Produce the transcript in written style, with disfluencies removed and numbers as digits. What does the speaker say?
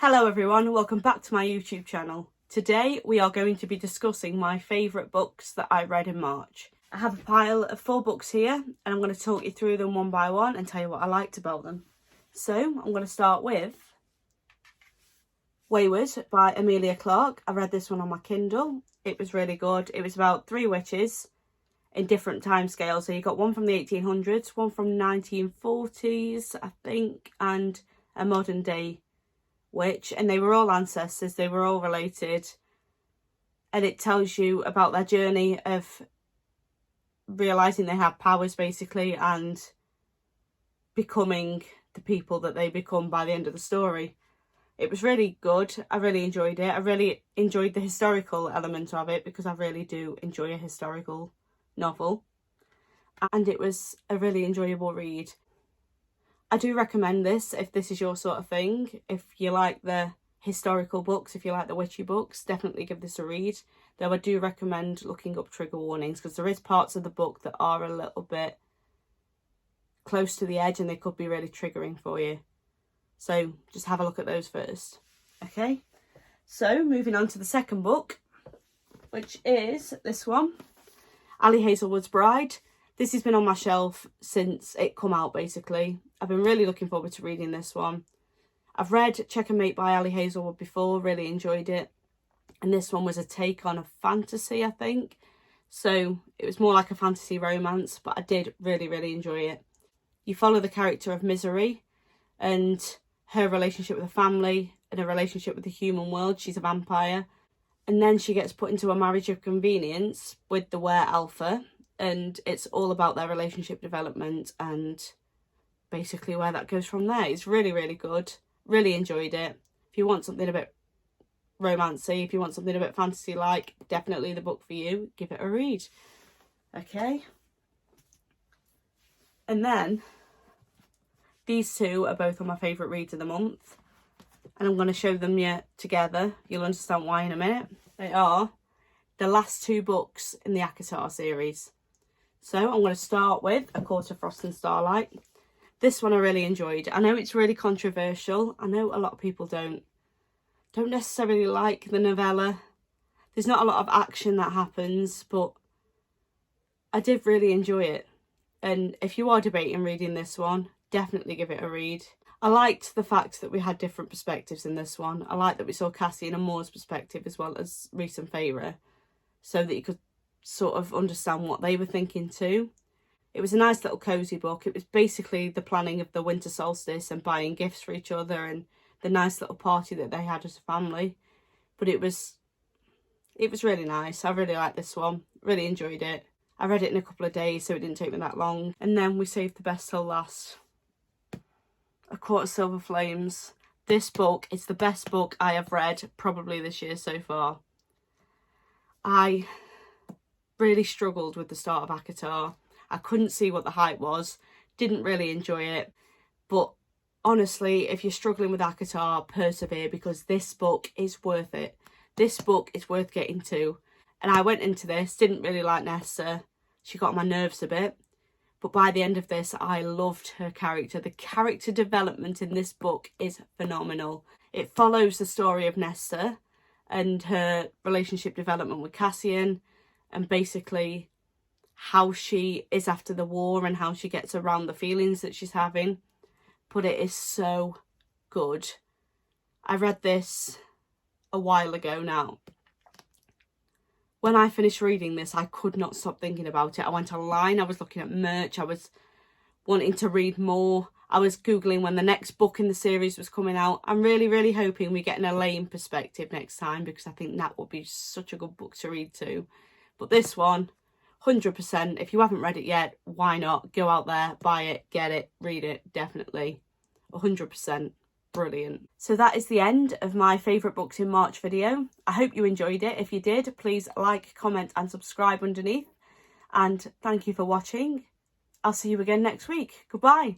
Hello everyone, welcome back to my YouTube channel. Today we are going to be discussing my favourite books that I read in March. I have a pile of 4 books here and I'm going to talk you through them one by one and tell you what I liked about them. So I'm going to start with Wayward by Emilia Clarke. I read this one on my Kindle. It was really good. It was about 3 witches in different time scales. So you got one from the 1800s, one from 1940s I think, and a modern day witch, and they were all ancestors, they were all related, and it tells you about their journey of realising they have powers basically and becoming the people that they become by the end of the story. It was really good. I really enjoyed it. I really enjoyed the historical element of it because I really do enjoy a historical novel, and it was a really enjoyable read. I do recommend this if this is your sort of thing. If you like the historical books, if you like the witchy books, definitely give this a read. Though I do recommend looking up trigger warnings because there is parts of the book that are a little bit close to the edge and they could be really triggering for you. So just have a look at those first. Okay, so moving on to the second book, which is this one, Ali Hazelwood's Bride. This has been on my shelf since it come out basically. I've been really looking forward to reading this one. I've read Check and Mate by Ali Hazelwood before, really enjoyed it. And this one was a take on a fantasy, I think. So it was more like a fantasy romance, but I did really enjoy it. You follow the character of Misery and her relationship with her family and her relationship with the human world. She's a vampire. And then she gets put into a marriage of convenience with the were-alpha. And it's all about their relationship development and basically where that goes from there. It's really good. Really enjoyed it. If you want something a bit romancy, if you want something a bit fantasy-like, definitely the book for you. Give it a read. Okay. And then these two are both on my favourite reads of the month. And I'm going to show them you together. You'll understand why in a minute. They are the last 2 books in the ACOTAR series. So I'm going to start with A Court of Frost and Starlight. This one I really enjoyed. I know it's really controversial. I know a lot of people don't necessarily like the novella. There's not a lot of action that happens, but I did really enjoy it. And if you are debating reading this one, definitely give it a read. I liked the fact that we had different perspectives in this one. I liked that we saw Cassian and Moore's perspective as well as Rhys and Feyre, so that you could sort of understand what they were thinking too. It was a nice little cosy book. It was basically the planning of the winter solstice and buying gifts for each other and the nice little party that they had as a family. But it was really nice. I really liked this one. Really enjoyed it. I read it in a couple of days, so it didn't take me that long. And then we saved the best till last. A Court of Silver Flames. This book is the best book I have read probably this year so far. I really struggled with the start of ACOTAR. I couldn't see what the hype was. Didn't really enjoy it. But honestly, if you're struggling with ACOTAR, persevere because this book is worth it. This book is worth getting to. And I went into this, didn't really like Nesta. She got on my nerves a bit. But by the end of this, I loved her character. The character development in this book is phenomenal. It follows the story of Nesta and her relationship development with Cassian and basically how she is after the war and how she gets around the feelings that she's having. But it is so good. I read this a while ago now. When I finished reading this, I could not stop thinking about it. I went online, I was looking at merch, I was wanting to read more. I was Googling when the next book in the series was coming out. I'm really hoping we get an Elaine perspective next time because I think that would be such a good book to read too. But this one, 100%, if you haven't read it yet, why not? Go out there, buy it, get it, read it, definitely. 100%. Brilliant. So that is the end of my favourite books in March video. I hope you enjoyed it. If you did, please like, comment and subscribe underneath. And thank you for watching. I'll see you again next week. Goodbye.